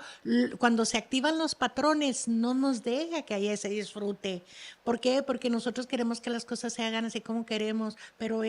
cuando se activan los patrones no nos deja que haya ese disfrute. ¿Por qué? Porque nosotros queremos que las cosas se hagan así como queremos, pero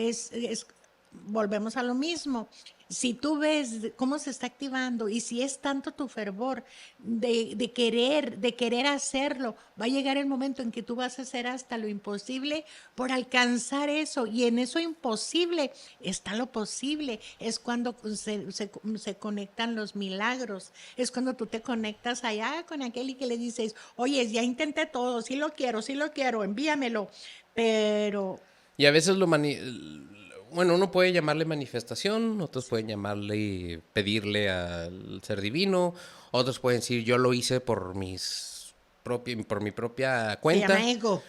volvemos a lo mismo. Si tú ves cómo se está activando y si es tanto tu fervor de querer hacerlo, va a llegar el momento en que tú vas a hacer hasta lo imposible por alcanzar eso. Y en eso imposible está lo posible. Es cuando se conectan los milagros. Es cuando tú te conectas allá con aquel y que le dices, oye, ya intenté todo, sí lo quiero, envíamelo. Pero y a veces bueno, uno puede llamarle manifestación, otros pueden llamarle pedirle al ser divino, otros pueden decir yo lo hice por mi propia se llama cuenta, ego.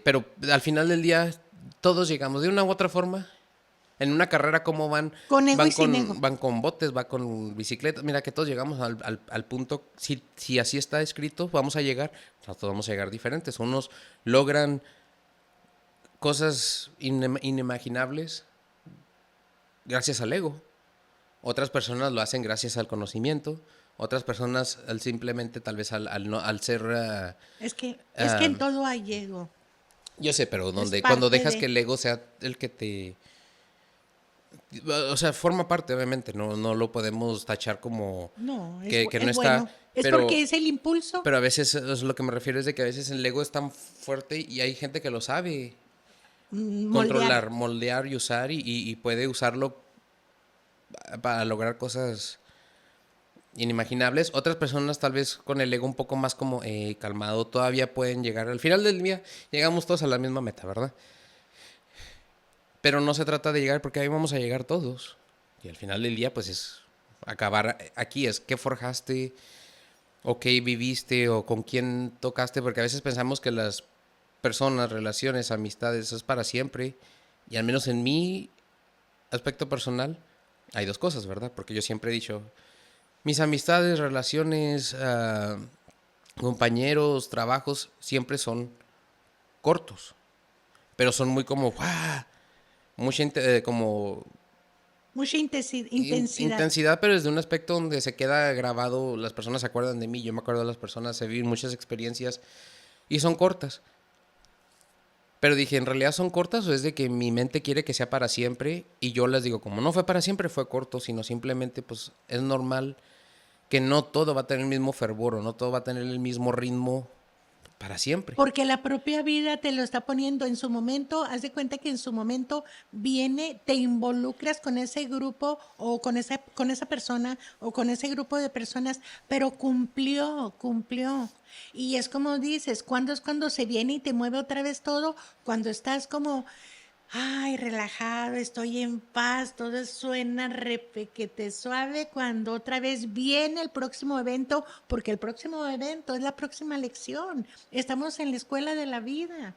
pero al final del día todos llegamos de una u otra forma. En una carrera, ¿cómo van? Con ego y sin ego. Van con botes, van con bicicletas. Mira que todos llegamos al punto, si así está escrito, vamos a llegar, todos vamos a llegar diferentes. Unos logran cosas inimaginables gracias al ego. Otras personas lo hacen gracias al conocimiento. Otras personas simplemente tal vez al ser... Es que en todo hay ego. yo sé, pero Es cuando parte dejas que de. el ego sea el que te... O sea, forma parte, obviamente, no lo podemos tachar como No, que no es está, bueno. Es porque pero, es el impulso pero a veces es lo que me refiero es de que a veces el ego es tan fuerte y hay gente que lo sabe moldear. controlar, moldear y usar y puede usarlo para lograr cosas inimaginables. Otras personas tal vez con el ego un poco más como calmado todavía pueden llegar. Al final del día llegamos todos a la misma meta, ¿verdad? Pero no se trata de llegar porque ahí vamos a llegar todos. Y al final del día pues es acabar aquí, es qué forjaste o qué viviste o con quién tocaste, porque a veces pensamos que las personas, relaciones, amistades es para siempre. Y al menos en mi aspecto personal hay dos cosas, ¿verdad? Porque yo siempre he dicho, mis amistades, relaciones, compañeros, trabajos, siempre son cortos, pero son muy como, ¡guau! Mucha como Mucha intensidad. intensidad, pero desde un aspecto donde se queda grabado, las personas se acuerdan de mí, yo me acuerdo de las personas, se viven muchas experiencias y son cortas. Pero dije, ¿en realidad son cortas o es de que mi mente quiere que sea para siempre? Y yo les digo, como no fue para siempre, fue corto, sino simplemente pues es normal que no todo va a tener el mismo fervor o no todo va a tener el mismo ritmo para siempre. Porque la propia vida te lo está poniendo en su momento. Haz de cuenta que en su momento viene, te involucras con ese grupo o con esa persona o con ese grupo de personas, pero cumplió. Y es como dices, ¿cuándo es cuando se viene y te mueve otra vez todo? Cuando estás como, ay, relajado, estoy en paz, todo suena repequete suave cuando otra vez viene el próximo evento, porque el próximo evento es la próxima lección. Estamos en la escuela de la vida.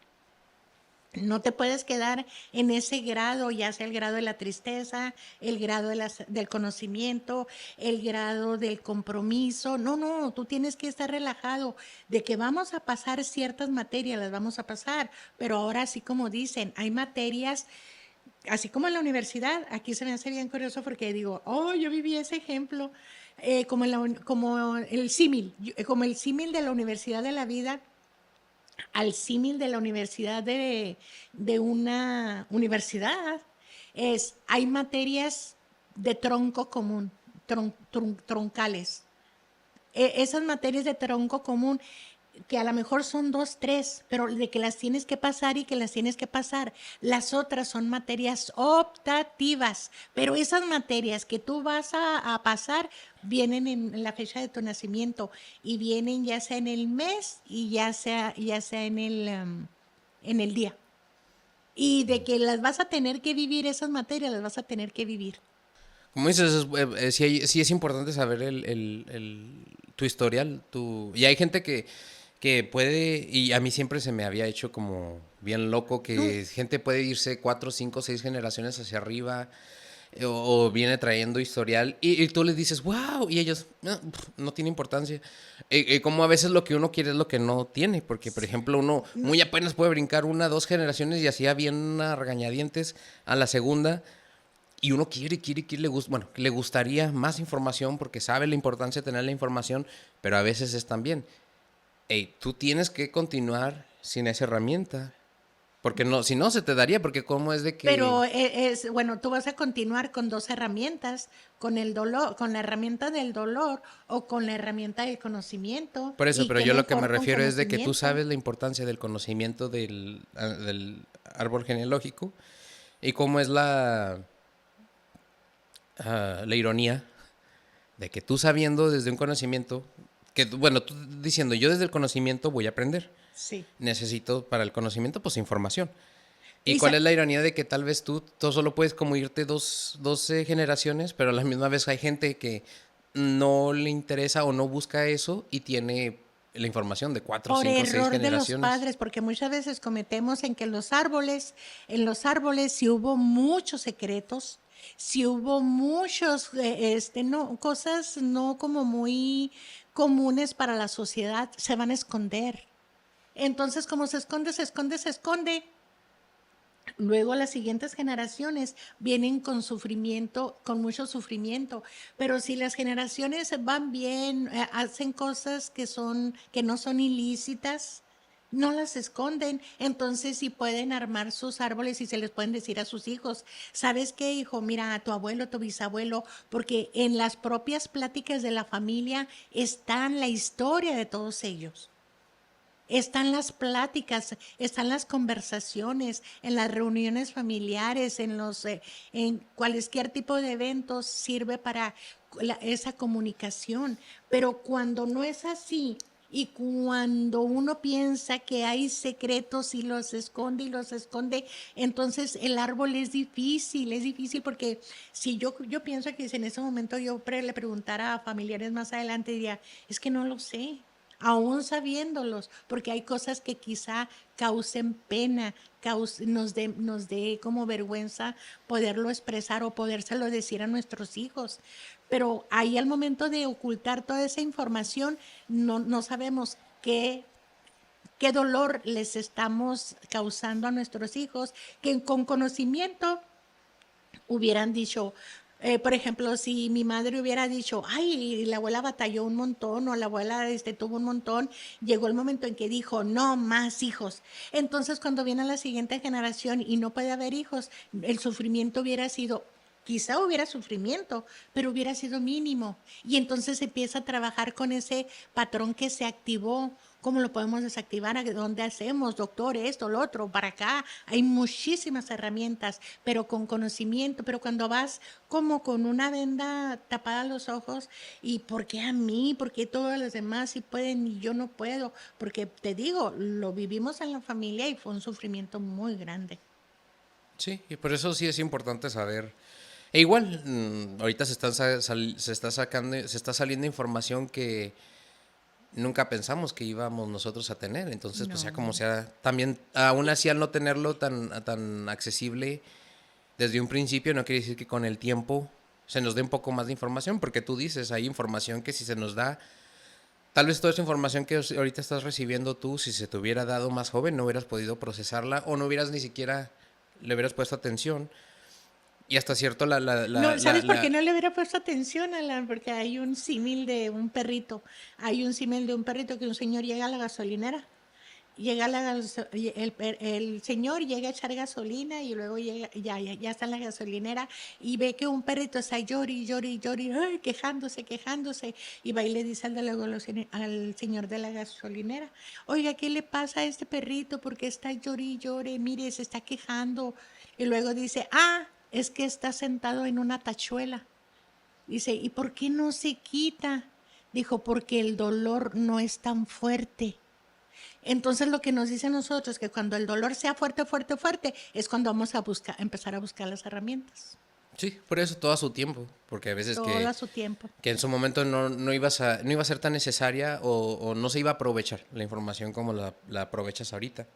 No te puedes quedar en ese grado, ya sea el grado de la tristeza, el grado del conocimiento, el grado del compromiso. No, no, tú tienes que estar relajado de que vamos a pasar ciertas materias, las vamos a pasar, pero ahora así como dicen, hay materias, así como en la universidad, aquí se me hace bien curioso porque digo, oh, yo viví ese ejemplo, como el símil, como el símil de la universidad de la vida al símil de la universidad de una universidad. Hay materias de tronco común, troncales. Esas materias de tronco común que a lo mejor son dos, tres, pero de que las tienes que pasar y que las tienes que pasar. Las otras son materias optativas, pero esas materias que tú vas a pasar vienen en la fecha de tu nacimiento y vienen ya sea en el mes y ya sea en el día. Y de que las vas a tener que vivir, esas materias las vas a tener que vivir. Como dices, sí es importante saber tu historial. Y hay gente que puede, y a mí siempre se me había hecho como bien loco, No, que gente puede irse 4, 5, 6 generaciones hacia arriba o viene trayendo historial y tú les dices, wow, y ellos, no, no tiene importancia. Como a veces lo que uno quiere es lo que no tiene, porque por ejemplo uno No, muy apenas puede brincar una, dos generaciones y hacía bien a regañadientes a la segunda. Y uno quiere, bueno, le gustaría más información porque sabe la importancia de tener la información, pero a veces es también, hey, tú tienes que continuar sin esa herramienta, porque no, si no se te daría, porque cómo es de pero que... bueno, tú vas a continuar con dos herramientas, con el dolor, con la herramienta del dolor o con la herramienta del conocimiento. Por eso, ¿Y pero qué yo lo que me mejor con refiero es de que tú conocimiento? sabes la importancia del conocimiento del árbol genealógico y cómo es la ironía de que tú sabiendo desde un conocimiento, que bueno, tú diciendo yo desde el conocimiento voy a aprender, Sí. necesito para el conocimiento pues información. ¿Y Y cuál sa- es la ironía de que tal vez tú solo puedes como irte dos generaciones, pero a la misma vez hay gente que no le interesa o no busca eso y tiene la información de cuatro, Por cinco, seis error de los generaciones? padres, porque muchas veces cometemos en que en los árboles, si hubo muchos secretos, si hubo muchos, no, cosas no como muy comunes para la sociedad, se van a esconder. Entonces, como se esconde, se esconde, se esconde, luego las siguientes generaciones vienen con sufrimiento, con mucho sufrimiento. Pero si las generaciones van bien, hacen cosas que no son ilícitas, no las esconden. Entonces sí pueden armar sus árboles y se les pueden decir a sus hijos, ¿sabes qué, hijo? Mira, a tu abuelo, tu bisabuelo, porque en las propias pláticas de la familia están la historia de todos ellos. Están las pláticas, están las conversaciones, en las reuniones familiares, en cualquier tipo de eventos sirve para esa comunicación. Pero cuando no es así y cuando uno piensa que hay secretos y los esconde, entonces el árbol es difícil porque si yo pienso que si en ese momento le preguntara a familiares más adelante, diría, es que no lo sé aún sabiéndolos, porque hay cosas que quizá causen pena, nos dé como vergüenza poderlo expresar o podérselo decir a nuestros hijos. Pero ahí al momento de ocultar toda esa información, no sabemos qué dolor les estamos causando a nuestros hijos, que con conocimiento hubieran dicho, por ejemplo, si mi madre hubiera dicho, ay, la abuela batalló un montón o la abuela tuvo un montón, llegó el momento en que dijo, no más hijos. Entonces, cuando viene la siguiente generación y no puede haber hijos, el sufrimiento hubiera sido, quizá hubiera sufrimiento, pero hubiera sido mínimo. Y entonces empieza a trabajar con ese patrón que se activó. ¿Cómo lo podemos desactivar? ¿A dónde hacemos, doctor? Esto, lo otro, para acá. Hay muchísimas herramientas, pero con conocimiento. Pero cuando vas como con una venda tapada los ojos, ¿y por qué a mí? ¿Por qué todos los demás sí pueden y yo no puedo? Porque te digo, lo vivimos en la familia y fue un sufrimiento muy grande. Sí, y por eso sí es importante saber. E igual, ahorita se está sacando, se está saliendo información que nunca pensamos que íbamos nosotros a tener. Entonces, pues sea como No. sea, también, aún así al no tenerlo tan accesible desde un principio, no quiere decir que con el tiempo se nos dé un poco más de información, porque tú dices, hay información que si se nos da, tal vez toda esa información que ahorita estás recibiendo tú, si se te hubiera dado más joven, no hubieras podido procesarla o no hubieras ni siquiera le hubieras puesto atención. Y hasta cierto, No, ¿sabes por qué no le hubiera puesto atención, Alan? Porque hay un símil de un perrito. Hay un símil de un perrito que un señor llega a la gasolinera. Llega el señor llega a echar gasolina y luego llega, ya está en la gasolinera y ve que un perrito está llori, llori, llori, ay, quejándose, quejándose. Y va y le dice al señor de la gasolinera, oiga, ¿qué le pasa a este perrito? ¿Por qué está llori, llori? Mire, se está quejando. Y luego dice, es que está sentado en una tachuela. Dice, ¿y por qué no se quita? Dijo, porque el dolor no es tan fuerte. Entonces lo que nos dice a nosotros que cuando el dolor sea fuerte, fuerte, fuerte, es cuando vamos empezar a buscar las herramientas. sí, por eso todo a su tiempo, porque a veces Todo a su tiempo. que en su momento no iba a ser tan necesaria o no se iba a aprovechar la información como la aprovechas ahorita.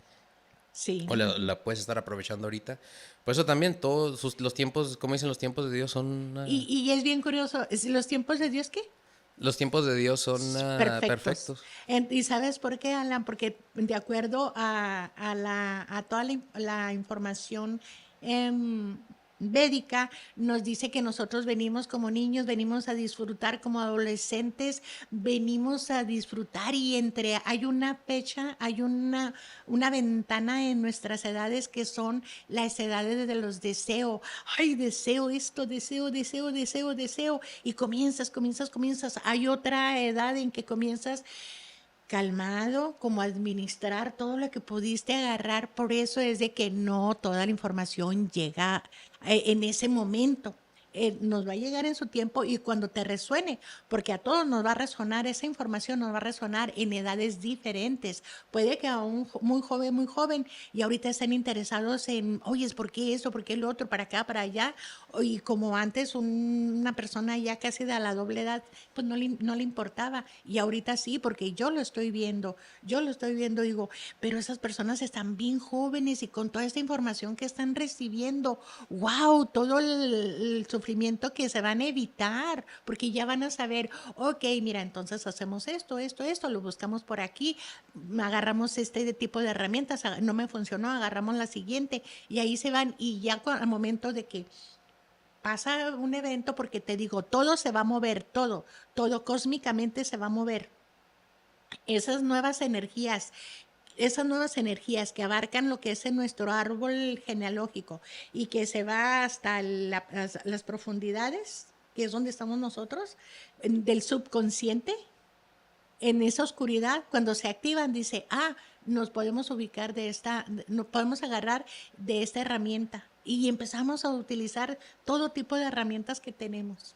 Sí. o la puedes estar aprovechando ahorita. Por eso también todos los tiempos, como dicen, los tiempos de Dios son Y es bien curioso, ¿los tiempos de Dios qué? los tiempos de Dios son Perfectos. perfectos. ¿Y sabes por qué, Alan? Porque de acuerdo a toda la información em, védica, nos dice que nosotros venimos como niños, venimos a disfrutar como adolescentes, venimos a disfrutar y hay una fecha, hay una ventana en nuestras edades que son las edades de los deseos. Ay, deseo esto, deseo, deseo, deseo, deseo. Y comienzas. Hay otra edad en que comienzas calmado, como administrar todo lo que pudiste agarrar. Por eso es de que no toda la información llega en ese momento. Nos va a llegar en su tiempo y cuando te resuene, porque a todos nos va a resonar, esa información nos va a resonar en edades diferentes. Puede que a un muy joven, y ahorita estén interesados en, oye, ¿por qué eso? ¿Por qué lo otro? ¿Para acá? ¿Para allá? Y como antes una persona ya casi de la doble edad, pues no le importaba. Y ahorita sí, porque yo lo estoy viendo, digo, pero esas personas están bien jóvenes y con toda esta información que están recibiendo, wow, todo el sufrimiento que se van a evitar, porque ya van a saber, ok, mira, entonces hacemos esto, lo buscamos por aquí, agarramos este tipo de herramientas, no me funcionó, agarramos la siguiente, y ahí se van, y ya al momento de que pasa un evento, porque te digo, todo se va a mover, todo cósmicamente se va a mover. Esas nuevas energías, esas nuevas energías que abarcan lo que es en nuestro árbol genealógico y que se va hasta las profundidades, que es donde estamos nosotros, del subconsciente, en esa oscuridad, cuando se activan, dice, nos podemos ubicar nos podemos agarrar de esta herramienta y empezamos a utilizar todo tipo de herramientas que tenemos.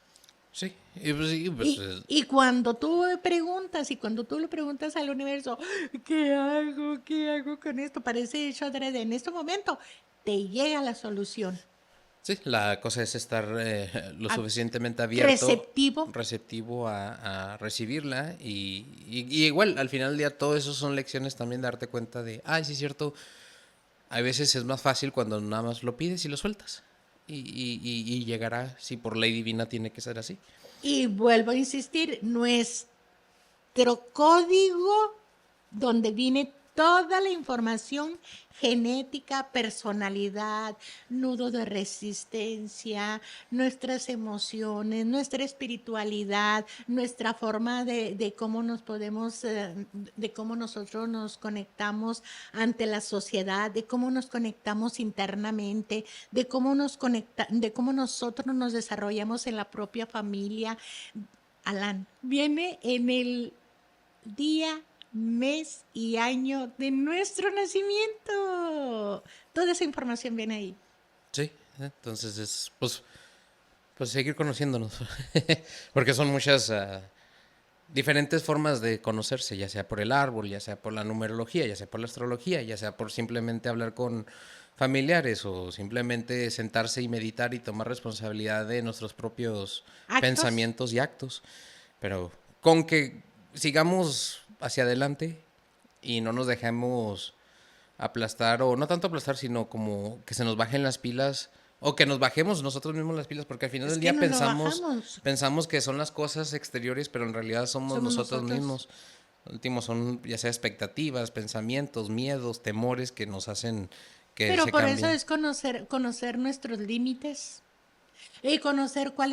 Sí, y pues Y cuando tú preguntas y cuando tú le preguntas al universo, ¿qué hago? ¿Qué hago con esto? Parece hecho adrede. En este momento te llega la solución. sí, la cosa es estar lo A- suficientemente abierto, Receptivo. receptivo a recibirla y igual al final del día todo eso son lecciones también darte cuenta de, ay, sí es cierto, a veces es más fácil cuando nada más lo pides y lo sueltas y llegará, si por ley divina tiene que ser así. Y vuelvo a insistir, nuestro código donde viene toda la información genética, personalidad, nudo de resistencia, nuestras emociones, nuestra espiritualidad, nuestra forma de cómo nos podemos, de cómo nosotros nos conectamos ante la sociedad, de cómo nos conectamos internamente, de cómo nosotros nos desarrollamos en la propia familia. Alan, viene en el día, mes y año de nuestro nacimiento. Toda esa información viene ahí. Sí, entonces es pues seguir conociéndonos, porque son muchas diferentes formas de conocerse, ya sea por el árbol, ya sea por la numerología, ya sea por la astrología, ya sea por simplemente hablar con familiares o simplemente sentarse y meditar y tomar responsabilidad de nuestros propios Actos. pensamientos y actos. Pero con que sigamos hacia adelante y no nos dejemos aplastar, o no tanto aplastar, sino como que se nos bajen las pilas, o que nos bajemos nosotros mismos las pilas, porque al final Es del que día nos lo pensamos, bajamos. pensamos que son las cosas exteriores, pero en realidad somos Somos nosotros nosotros. mismos. Al último son ya sea expectativas, pensamientos, miedos, temores que nos hacen que Pero se por eso cambien. es conocer nuestros límites y conocer cuál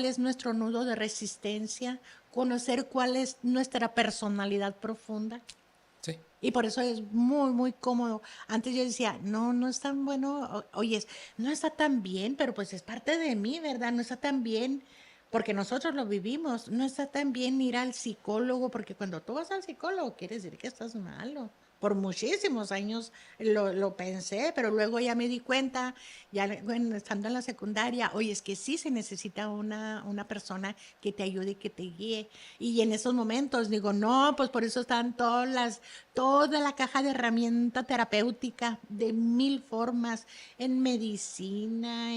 es nuestro nudo de resistencia, conocer cuál es nuestra personalidad profunda. Sí, Y por eso es muy cómodo. Antes yo decía, no es tan bueno, oyes, no está tan bien, pero pues es parte de mí, ¿verdad? No está tan bien, porque nosotros lo vivimos. No está tan bien ir al psicólogo, porque cuando tú vas al psicólogo quiere decir que estás malo. Por muchísimos años lo pensé, pero luego ya me di cuenta, ya bueno, estando en la secundaria, oye, es que sí se necesita una persona que te ayude y que te guíe. Y en esos momentos digo, no, pues por eso están toda la caja de herramienta terapéutica de mil formas, en medicina,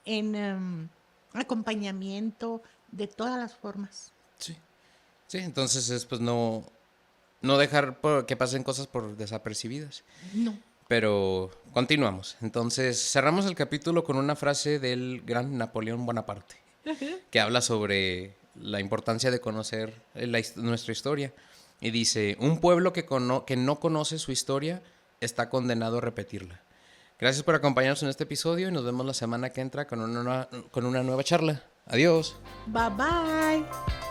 en acompañamiento, de todas las formas. sí, sí. Entonces es pues no. no dejar que pasen cosas por desapercibidas. No. Pero continuamos. Entonces, cerramos el capítulo con una frase del gran Napoleón Bonaparte, que habla sobre la importancia de conocer nuestra historia. Y dice, un pueblo que no conoce su historia está condenado a repetirla. Gracias por acompañarnos en este episodio y nos vemos la semana que entra con una nueva charla. Adiós. Bye bye.